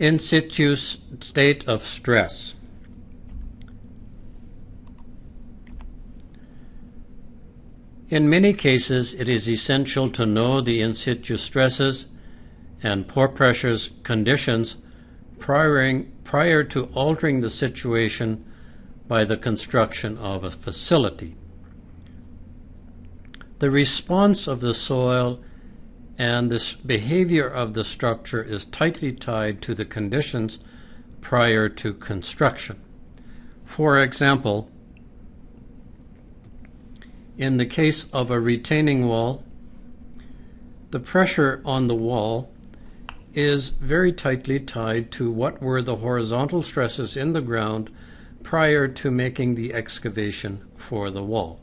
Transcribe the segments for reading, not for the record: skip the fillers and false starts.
In situ state of stress. In many cases, it is essential to know the in situ stresses and pore pressures conditions prior to altering the situation by the construction of a facility. The response of the soil and the behavior of the structure is tightly tied to the conditions prior to construction. For example, in the case of a retaining wall, the pressure on the wall is very tightly tied to what were the horizontal stresses in the ground prior to making the excavation for the wall.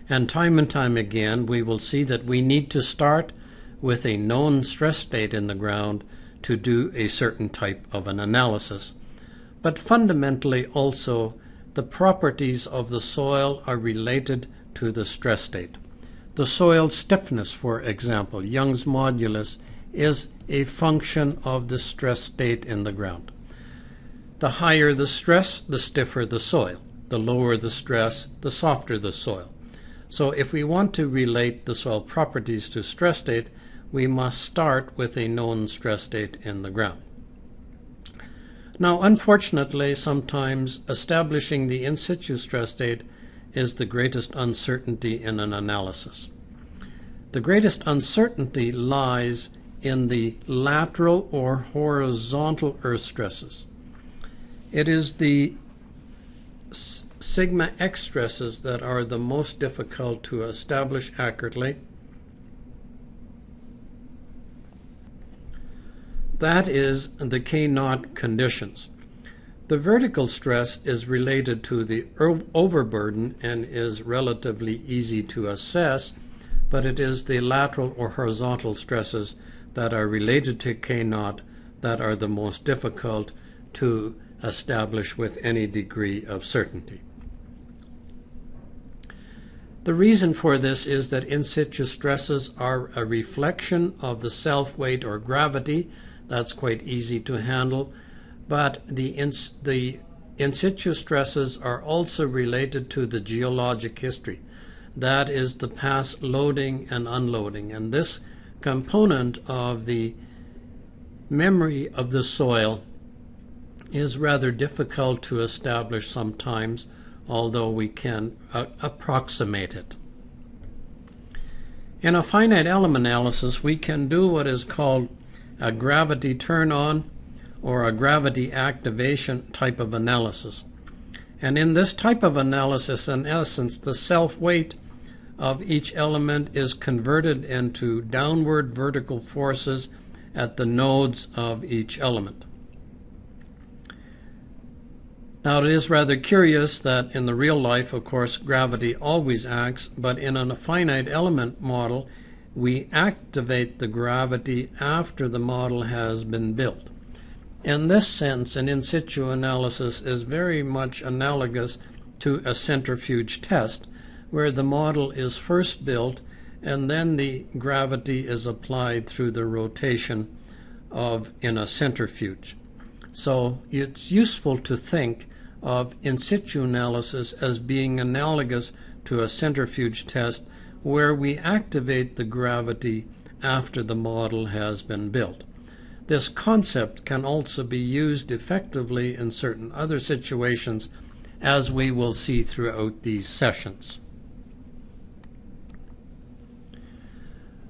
And time again, we will see that we need to start with a known stress state in the ground to do a certain type of an analysis. But fundamentally also, the properties of the soil are related to the stress state. The soil stiffness, for example, Young's modulus, is a function of the stress state in the ground. The higher the stress, the stiffer the soil. The lower the stress, the softer the soil. So if we want to relate the soil properties to stress state, we must start with a known stress state in the ground. Now, unfortunately, sometimes establishing the in situ stress state is the greatest uncertainty in an analysis. The greatest uncertainty lies in the lateral or horizontal earth stresses. It is the sigma x stresses that are the most difficult to establish accurately. That is the K0 conditions. The vertical stress is related to the overburden and is relatively easy to assess, but it is the lateral or horizontal stresses that are related to K0 that are the most difficult to establish with any degree of certainty. The reason for this is that in situ stresses are a reflection of the self-weight or gravity. That's quite easy to handle, but the in situ stresses are also related to the geologic history. That is the past loading and unloading, and this component of the memory of the soil is rather difficult to establish sometimes, although we can approximate it. In a finite element analysis, we can do what is called a gravity turn-on or a gravity activation type of analysis. And in this type of analysis, in essence, the self-weight of each element is converted into downward vertical forces at the nodes of each element. Now, it is rather curious that in the real life, of course, gravity always acts, but in a finite element model, we activate the gravity after the model has been built. In this sense, an in situ analysis is very much analogous to a centrifuge test, where the model is first built and then the gravity is applied through the rotation in a centrifuge. So it's useful to think of in situ analysis as being analogous to a centrifuge test where we activate the gravity after the model has been built. This concept can also be used effectively in certain other situations, as we will see throughout these sessions.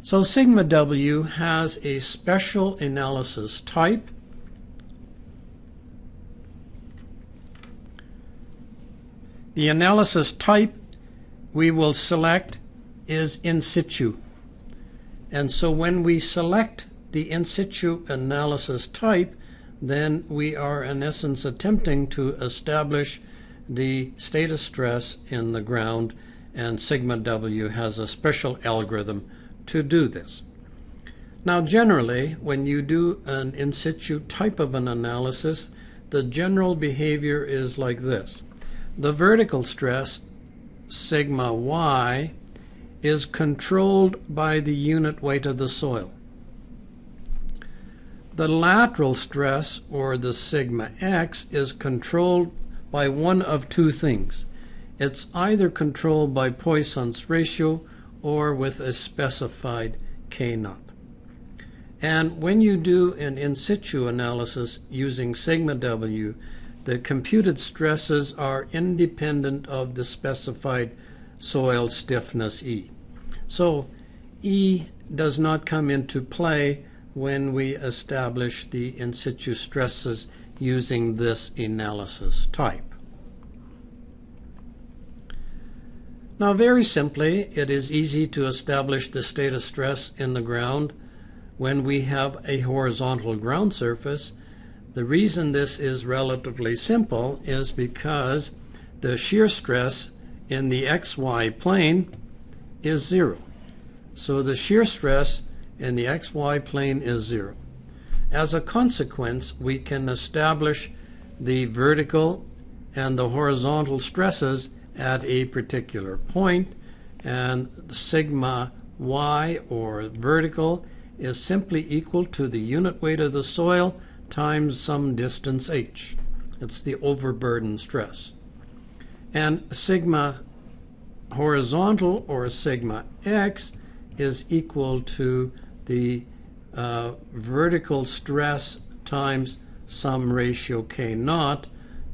So sigma W has a special analysis type. The analysis type we will select is in situ. And so when we select the in situ analysis type, then we are in essence attempting to establish the state of stress in the ground, and sigma W has a special algorithm to do this. Now, generally, when you do an in situ type of an analysis, the general behavior is like this. The vertical stress, sigma Y, is controlled by the unit weight of the soil. The lateral stress, or the sigma x, is controlled by one of two things. It's either controlled by Poisson's ratio or with a specified k0. And when you do an in situ analysis using sigma w, the computed stresses are independent of the specified soil stiffness E. So E does not come into play when we establish the in situ stresses using this analysis type. Now, very simply, it is easy to establish the state of stress in the ground when we have a horizontal ground surface. The reason this is relatively simple is because the shear stress in the xy plane is 0. So the shear stress in the xy plane is 0. As a consequence, we can establish the vertical and the horizontal stresses at a particular point, and sigma y, or vertical, is simply equal to the unit weight of the soil times some distance h. It's the overburden stress. And sigma horizontal, or sigma x, is equal to the vertical stress times some ratio k0,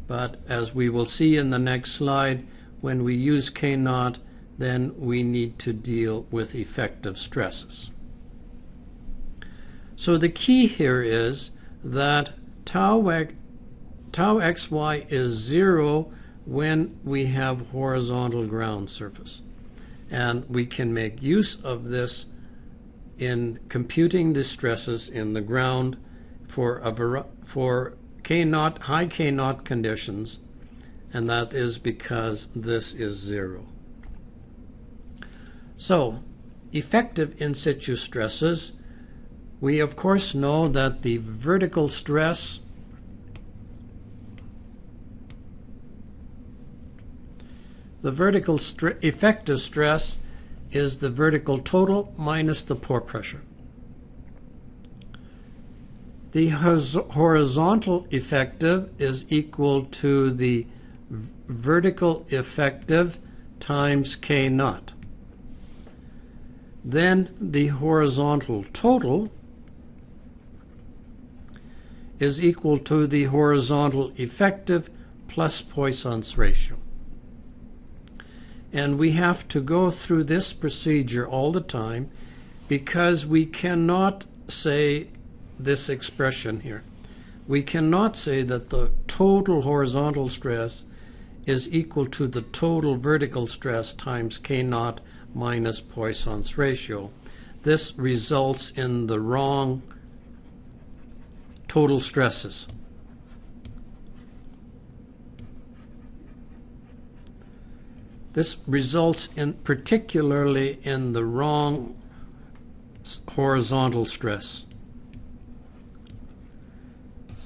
but as we will see in the next slide, when we use k0, then we need to deal with effective stresses. So the key here is that tau xy is 0 when we have horizontal ground surface. And we can make use of this in computing the stresses in the ground for k0, high k0 conditions, and that is because this is 0. So, effective in situ stresses, we of course know that the vertical stress effective stress is the vertical total minus the pore pressure. The horizontal effective is equal to the vertical effective times k0. Then the horizontal total is equal to the horizontal effective plus Poisson's ratio. And we have to go through this procedure all the time because we cannot say this expression here. We cannot say that the total horizontal stress is equal to the total vertical stress times k0 minus Poisson's ratio. This results in the wrong total stresses. This results particularly in the wrong horizontal stress.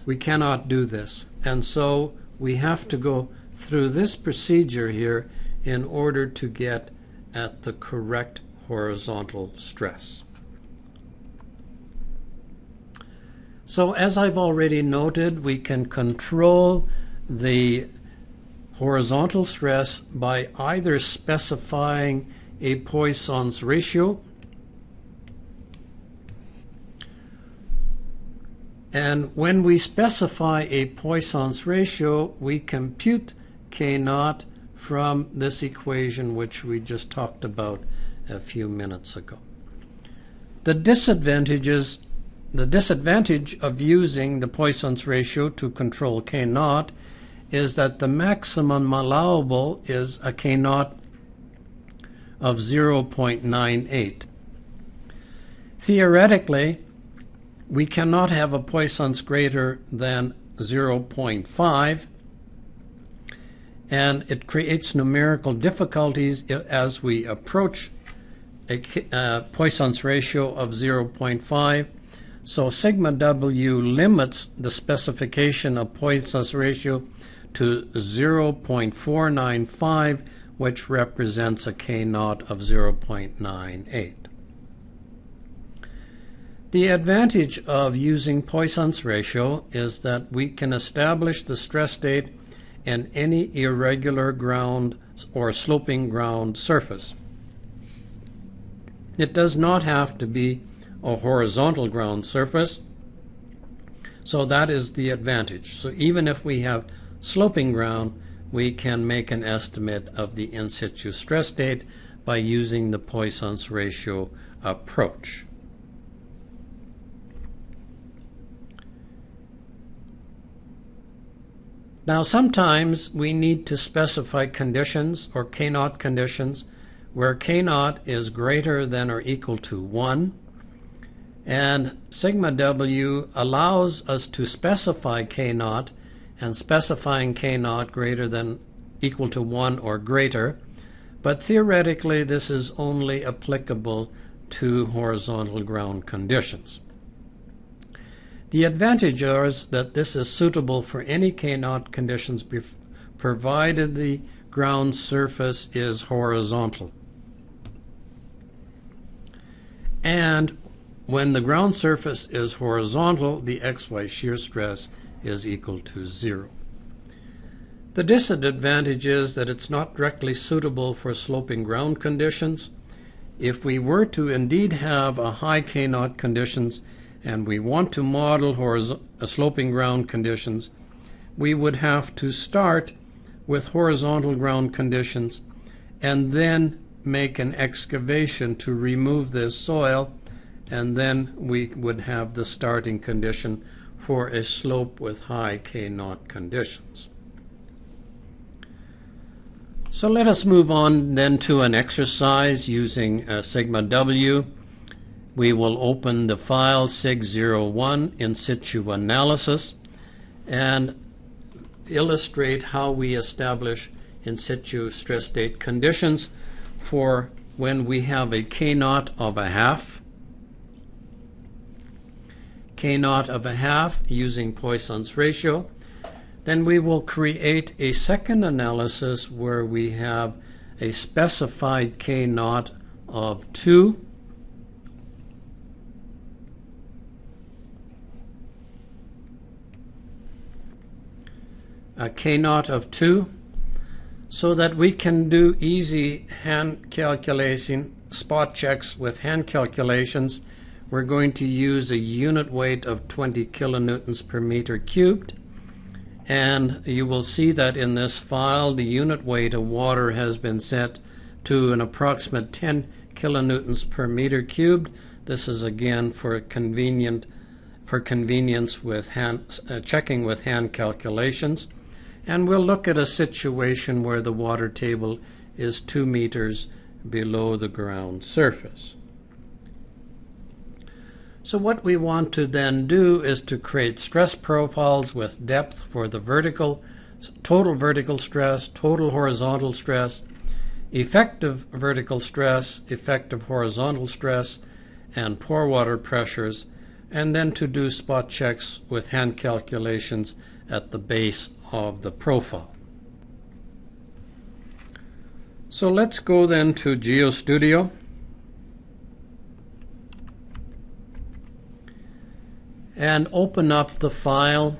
We cannot do this, and so we have to go through this procedure here in order to get at the correct horizontal stress. So as I've already noted, we can control the horizontal stress by either specifying a Poisson's ratio, and when we specify a Poisson's ratio, we compute k0 from this equation which we just talked about a few minutes ago. The disadvantage of using the Poisson's ratio to control k0 is that the maximum allowable is a k0 of 0.98. Theoretically, we cannot have a Poisson's greater than 0.5, and it creates numerical difficulties as we approach a Poisson's ratio of 0.5. So sigma w limits the specification of Poisson's ratio to 0.495, which represents a k0 of 0.98. The advantage of using Poisson's ratio is that we can establish the stress state in any irregular ground or sloping ground surface. It does not have to be a horizontal ground surface, so that is the advantage. So even if we have sloping ground, we can make an estimate of the in situ stress state by using the Poisson's ratio approach. Now sometimes we need to specify conditions or K0 conditions where K0 is greater than or equal to 1, and sigma W allows us to specify K0, and specifying K0 greater than equal to 1 or greater, but theoretically this is only applicable to horizontal ground conditions. The advantage is that this is suitable for any K0 conditions provided the ground surface is horizontal. And when the ground surface is horizontal, the XY shear stress is equal to 0. The disadvantage is that it's not directly suitable for sloping ground conditions. If we were to indeed have a high K0 conditions and we want to model sloping ground conditions, we would have to start with horizontal ground conditions and then make an excavation to remove this soil, and then we would have the starting condition for a slope with high K0 conditions. So let us move on then to an exercise using sigma W. We will open the file sig01 in situ analysis and illustrate how we establish in situ stress state conditions for when we have a K0 of a half. K0 of a half using Poisson's ratio. Then we will create a second analysis where we have a specified K0 of 2. A K0 of 2, so that we can do easy hand calculation, spot checks with hand calculations. We're going to use a unit weight of 20 kilonewtons per meter cubed, and you will see that in this file the unit weight of water has been set to an approximate 10 kilonewtons per meter cubed. This is again for convenience with checking with hand calculations. And we'll look at a situation where the water table is 2 meters below the ground surface. So what we want to then do is to create stress profiles with depth for the total vertical stress, total horizontal stress, effective vertical stress, effective horizontal stress, and pore water pressures, and then to do spot checks with hand calculations at the base of the profile. So let's go then to GeoStudio. And open up the file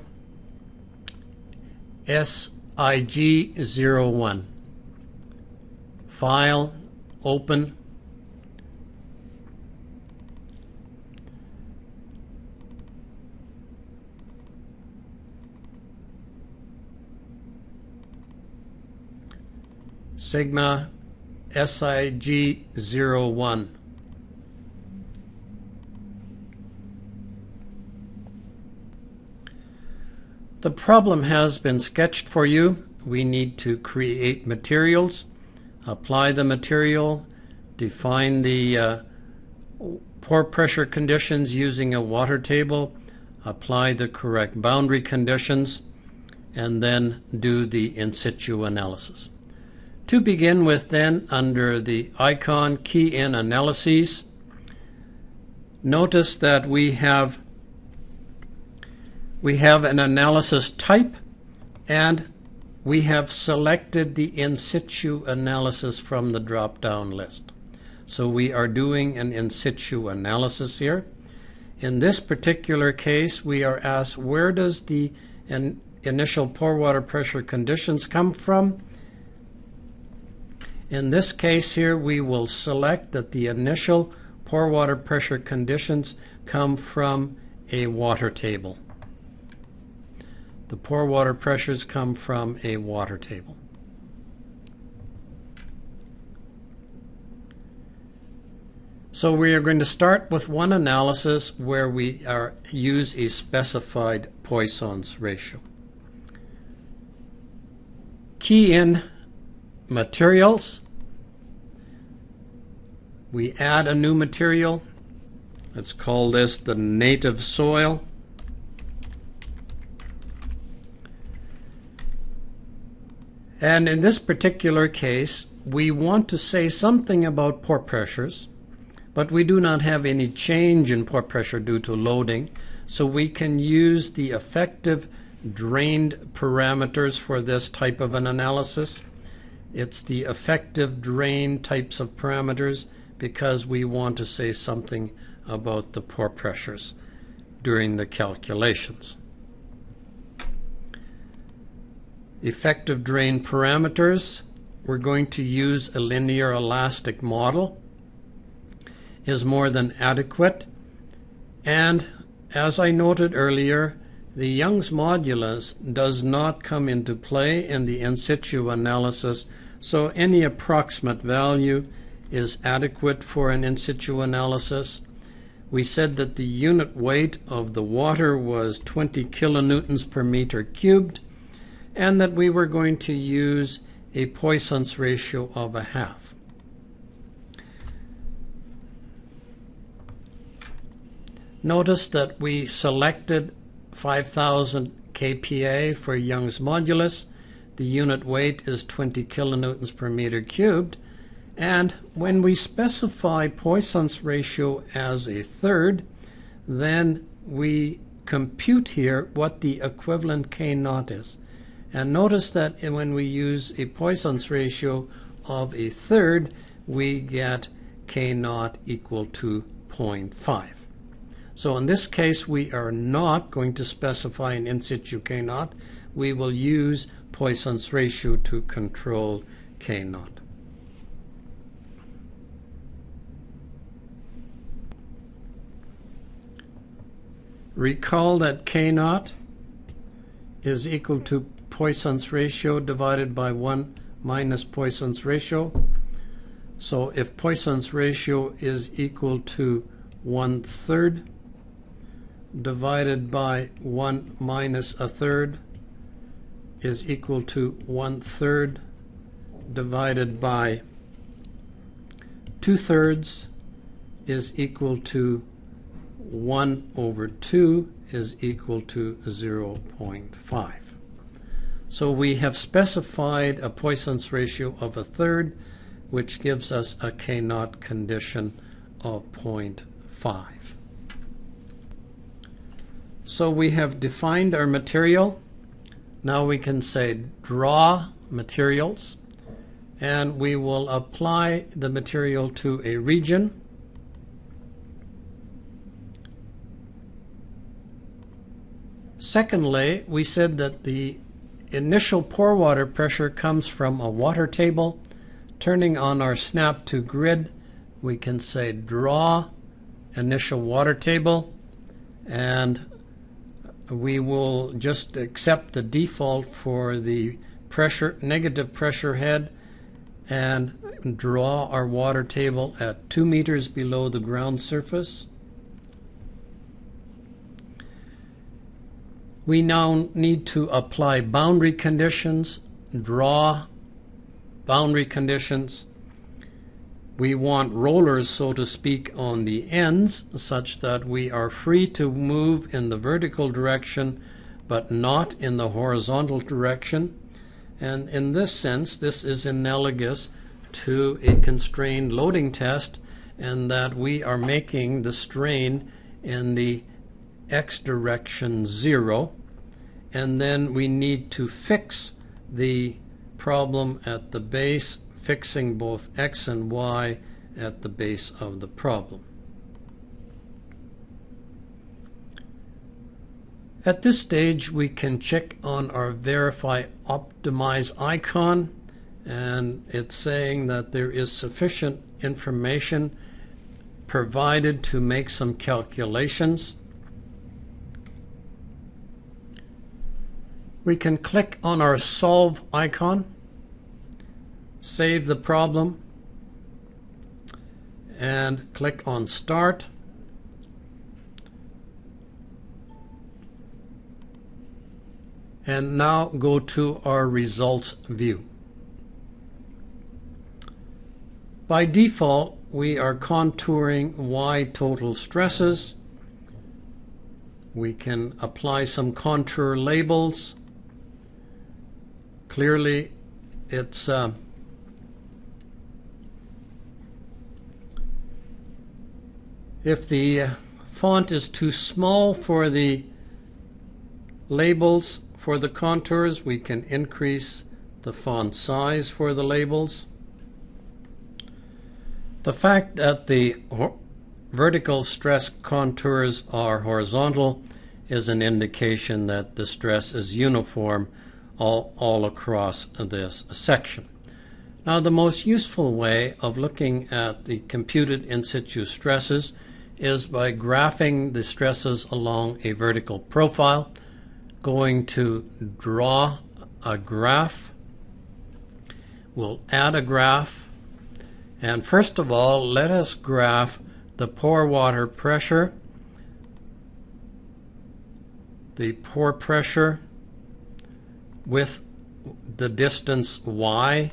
SIG01. File, open. Sigma SIG01. The problem has been sketched for you. We need to create materials, apply the material, define the pore pressure conditions using a water table, apply the correct boundary conditions, and then do the in situ analysis. To begin with then, under the icon Key in Analyses, notice that we have an analysis type, and we have selected the in situ analysis from the drop-down list. So we are doing an in situ analysis here. In this particular case, we are asked, where does the initial pore water pressure conditions come from? In this case here, we will select that the initial pore water pressure conditions come from a water table. The pore water pressures come from a water table. So we are going to start with one analysis where we use a specified Poisson's ratio. Key in materials. We add a new material. Let's call this the native soil. And in this particular case, we want to say something about pore pressures, but we do not have any change in pore pressure due to loading, so we can use the effective drained parameters for this type of an analysis. It's the effective drain types of parameters because we want to say something about the pore pressures during the calculations. Effective drain parameters, we're going to use a linear elastic model, is more than adequate, and as I noted earlier, the Young's modulus does not come into play in the in situ analysis, so any approximate value is adequate for an in situ analysis. We said that the unit weight of the water was 20 kilonewtons per meter cubed, and that we were going to use a Poisson's ratio of 0.5. Notice that we selected 5,000 kPa for Young's modulus. The unit weight is 20 kilonewtons per meter cubed. And when we specify Poisson's ratio as 1/3, then we compute here what the equivalent K0 is. And notice that when we use a Poisson's ratio of 1/3, we get K0 equal to 0.5. So in this case, we are not going to specify an in situ K0. We will use Poisson's ratio to control K0. Recall that K0 is equal to Poisson's ratio divided by 1 minus Poisson's ratio. So if Poisson's ratio is equal to 1/3 divided by 1 minus 1/3 is equal to 1/3 divided by 2/3 is equal to 1/2 is equal to 0.5. So we have specified a Poisson's ratio of 1/3, which gives us a K0 condition of 0.5. So we have defined our material. Now we can say draw materials, and we will apply the material to a region. Secondly, we said that the initial pore water pressure comes from a water table. Turning on our snap to grid, we can say draw initial water table, and we will just accept the default for the pressure, negative pressure head, and draw our water table at 2 meters below the ground surface. We now need to apply boundary conditions, draw boundary conditions. We want rollers, so to speak, on the ends such that we are free to move in the vertical direction but not in the horizontal direction. And in this sense, this is analogous to a constrained loading test, in that we are making the strain in the x direction 0, and then we need to fix the problem at the base, fixing both x and y at the base of the problem. At this stage, we can check on our Verify Optimize icon, and it's saying that there is sufficient information provided to make some calculations. We can click on our Solve icon, save the problem, and click on Start. And now go to our results view. By default, we are contouring Y total stresses. We can apply some contour labels. Clearly, it's if the font is too small for the labels for the contours, we can increase the font size for the labels. The fact that the vertical stress contours are horizontal is an indication that the stress is uniform all across this section. Now, the most useful way of looking at the computed in situ stresses is by graphing the stresses along a vertical profile. Going to draw a graph. We'll add a graph, and first of all, let us graph the pore water pressure, with the distance y.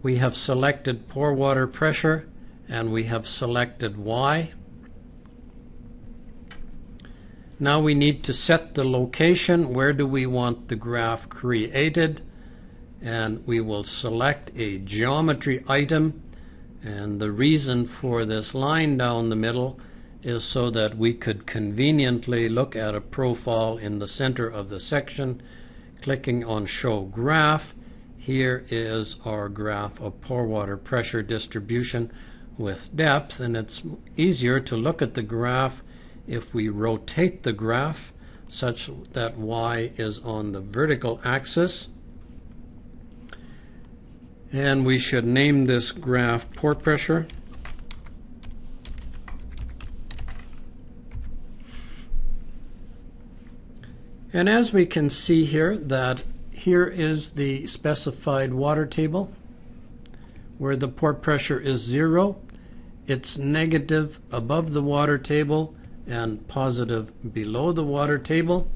We have selected pore water pressure, and we have selected y. Now we need to set the location. Where do we want the graph created? And we will select a geometry item. And the reason for this line down the middle is so that we could conveniently look at a profile in the center of the section. Clicking on Show Graph, here is our graph of pore water pressure distribution with depth, and it's easier to look at the graph if we rotate the graph such that y is on the vertical axis. And we should name this graph pore pressure. And as we can see here, that here is the specified water table where the pore pressure is 0. It's negative above the water table and positive below the water table.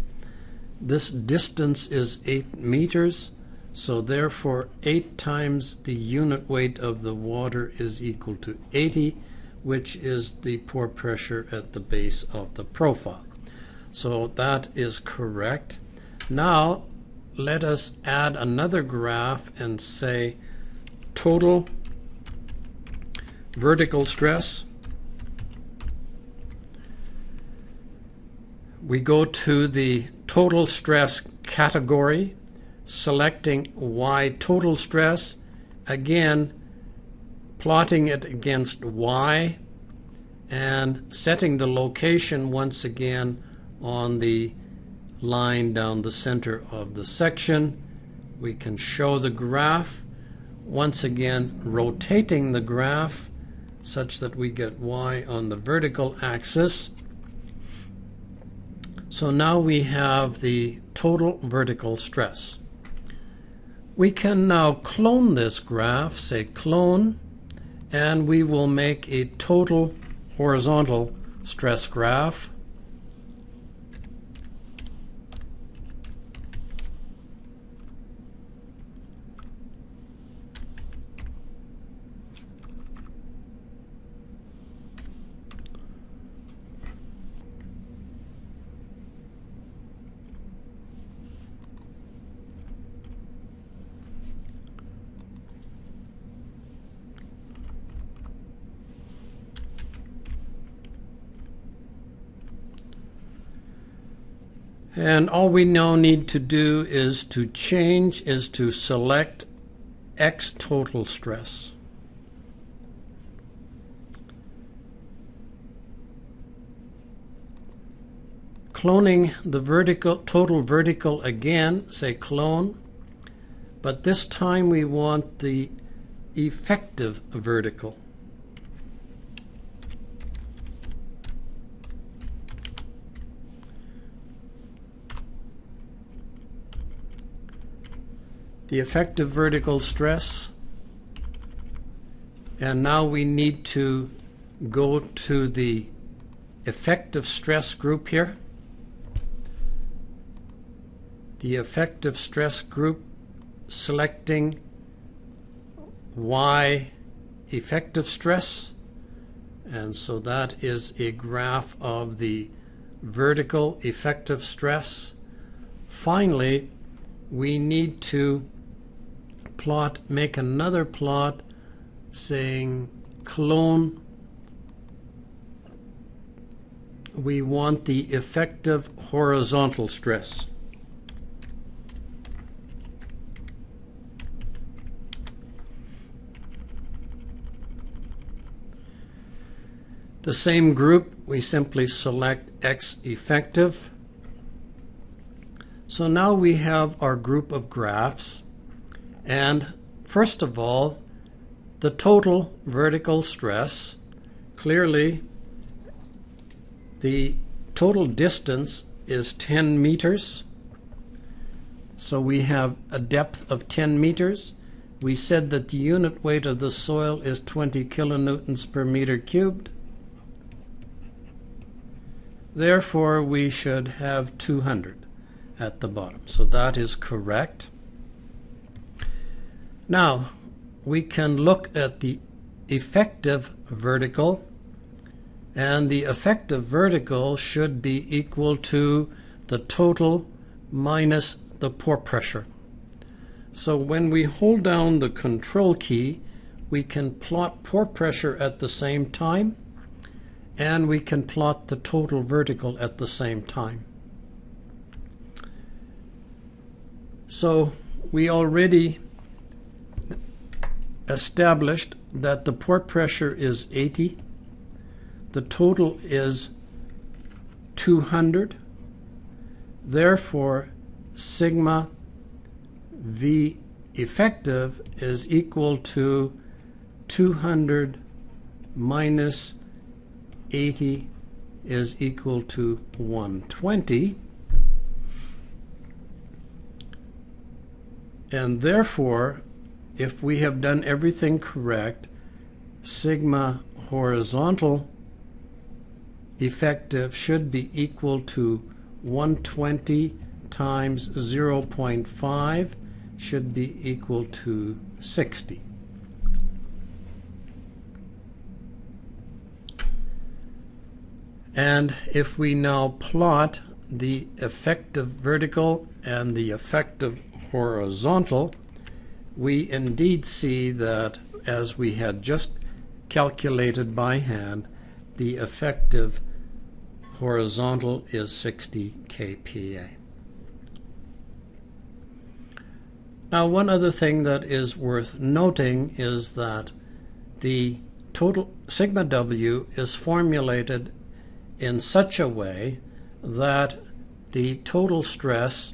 This distance is 8 meters, so therefore 8 times the unit weight of the water is equal to 80, which is the pore pressure at the base of the profile. So that is correct. Now let us add another graph and say total vertical stress. We go to the total stress category, selecting Y total stress, again plotting it against Y and setting the location once again on the line down the center of the section. We can show the graph, once again rotating the graph such that we get Y on the vertical axis. So now we have the total vertical stress. We can now clone this graph, say clone, and we will make a total horizontal stress graph. And all we now need to do is to select X total stress. cloning the total vertical again, say clone, but this time we want the effective vertical. The effective vertical stress, and now we need to go to the effective stress group here. The effective stress group, selecting Y effective stress, and so that is a graph of the vertical effective stress. Finally, we need to make another plot saying clone. We want the effective horizontal stress. The same group, we simply select X effective. So now we have our group of graphs, and first of all, the total vertical stress. Clearly, the total distance is 10 meters. So we have a depth of 10 meters. We said that the unit weight of the soil is 20 kilonewtons per meter cubed. Therefore, we should have 200 at the bottom. So that is correct. Now, we can look at the effective vertical, and the effective vertical should be equal to the total minus the pore pressure. So when we hold down the control key, we can plot pore pressure at the same time, and we can plot the total vertical at the same time. So we already established that the pore pressure is 80, the total is 200, therefore sigma V effective is equal to 200 minus 80 is equal to 120, and therefore, if we have done everything correct, sigma horizontal effective should be equal to 120 times 0.5 should be equal to 60. And if we now plot the effective vertical and the effective horizontal, we indeed see that, as we had just calculated by hand, the effective horizontal is 60 kPa. Now, one other thing that is worth noting is that the total sigma W is formulated in such a way that the total stress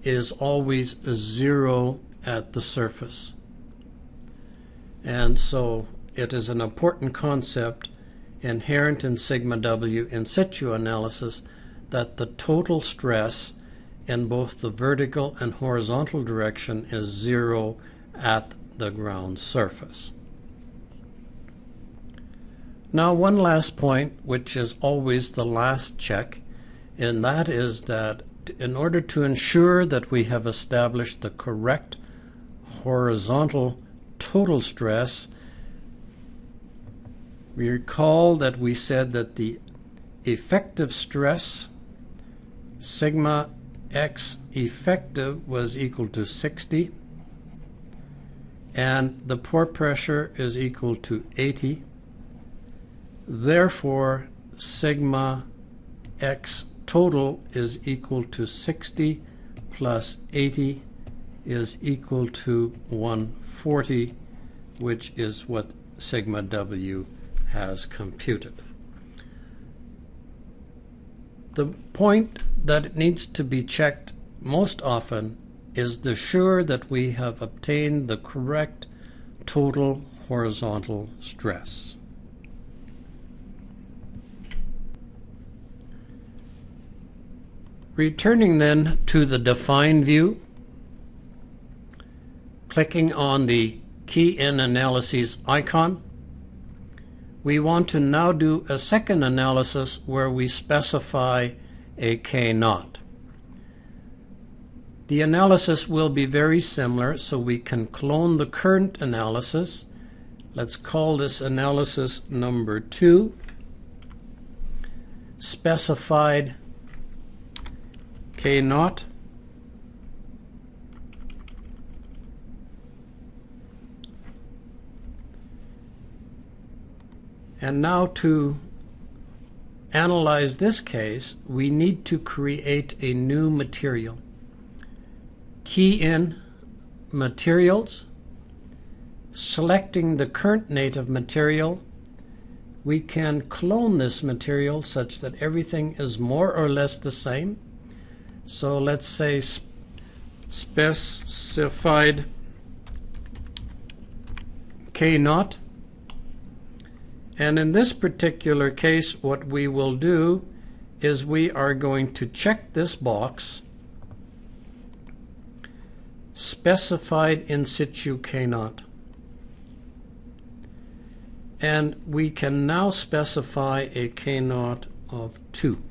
is always 0 at the surface. And so it is an important concept inherent in sigma W in situ analysis that the total stress in both the vertical and horizontal direction is 0 at the ground surface. Now, one last point, which is always the last check, and that is that in order to ensure that we have established the correct horizontal total stress, we recall that we said that the effective stress, sigma X effective, was equal to 60, and the pore pressure is equal to 80. Therefore, sigma X total is equal to 60 plus 80 is equal to 140, which is what sigma W has computed. The point that needs to be checked most often is to ensure that we have obtained the correct total horizontal stress. Returning then to the define view, clicking on the Key in Analyses icon, we want to now do a second analysis where we specify a K-naught. The analysis will be very similar, so we can clone the current analysis. Let's call this analysis number 2, specified K-naught. And now to analyze this case, we need to create a new material. Key in Materials, selecting the current native material. We can clone this material such that everything is more or less the same. So let's say specified K-naught. And in this particular case, what we will do is we are going to check this box, specified in situ K-naught. And we can now specify a K-naught of 2.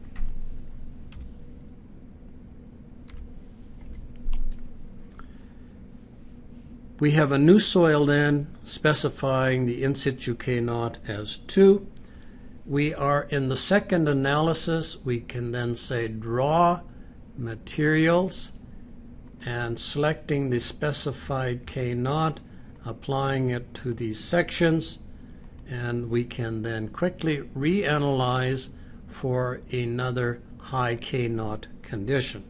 We have a new soil then, specifying the in situ K-naught as 2. We are in the second analysis. We can then say draw materials and selecting the specified K-naught, applying it to these sections, and we can then quickly reanalyze for another high K-naught condition.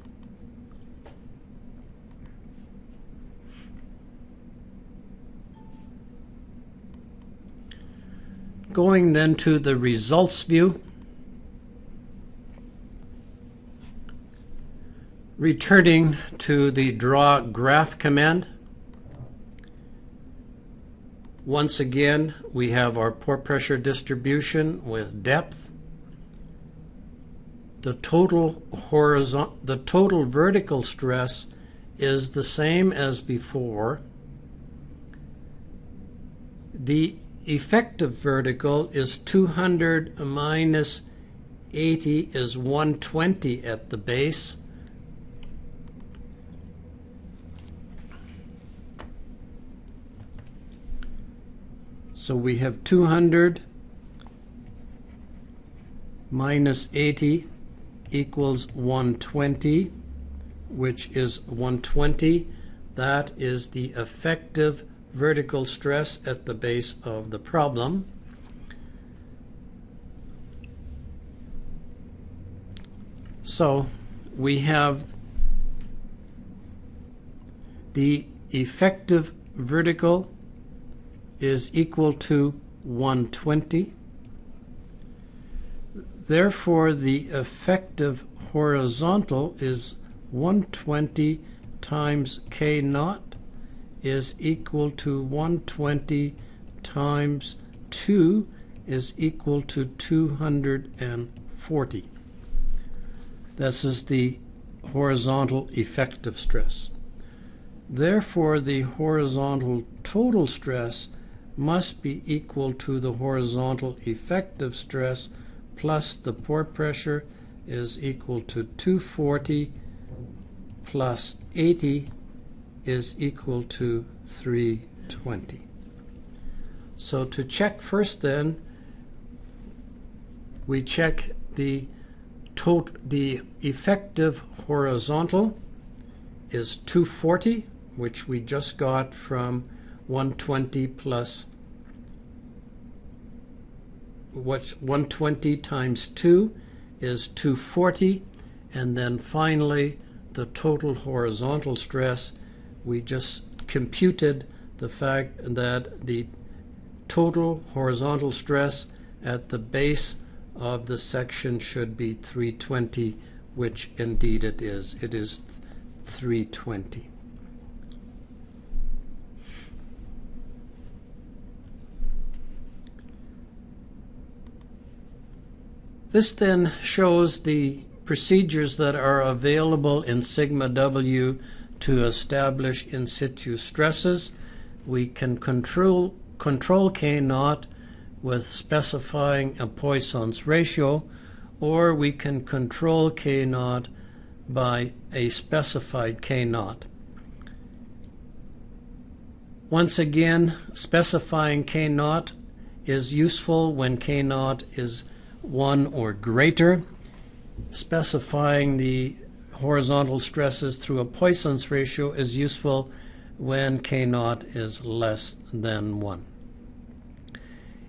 Going then to the results view, returning to the draw graph command. Once again, we have our pore pressure distribution with depth. The total vertical stress is the same as before. The effective vertical is 200 minus 80 is 120 at the base. So we have 200 minus 80 equals 120, which is 120. That is the effective vertical stress at the base of the problem. So we have the effective vertical is equal to 120. Therefore, the effective horizontal is 120 times K-naught is equal to 120 times 2 is equal to 240. This is the horizontal effective stress. Therefore, the horizontal total stress must be equal to the horizontal effective stress plus the pore pressure is equal to 240 plus 80 is equal to 320. So to check first then, we check the effective horizontal is 240, which we just got from 120 plus what's 120 times 2 is 240, and then finally the total horizontal stress, we just computed the fact that the total horizontal stress at the base of the section should be 320, which indeed it is. It is 320. This then shows the procedures that are available in sigma W to establish in situ stresses. We can control K0 with specifying a Poisson's ratio, or we can control K0 by a specified K0. Once again, specifying K0 is useful when K0 is 1 or greater. Specifying the horizontal stresses through a Poisson's ratio is useful when K0 is less than 1.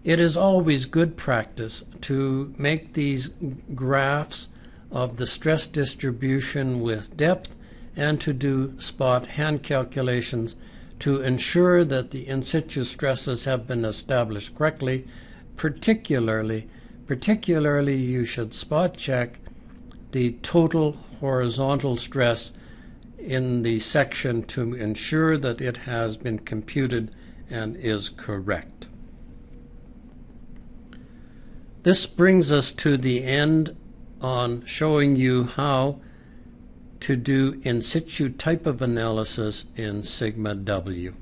It is always good practice to make these graphs of the stress distribution with depth and to do spot hand calculations to ensure that the in situ stresses have been established correctly. Particularly you should spot check the total horizontal stress in the section to ensure that it has been computed and is correct. This brings us to the end on showing you how to do in situ type of analysis in sigma W.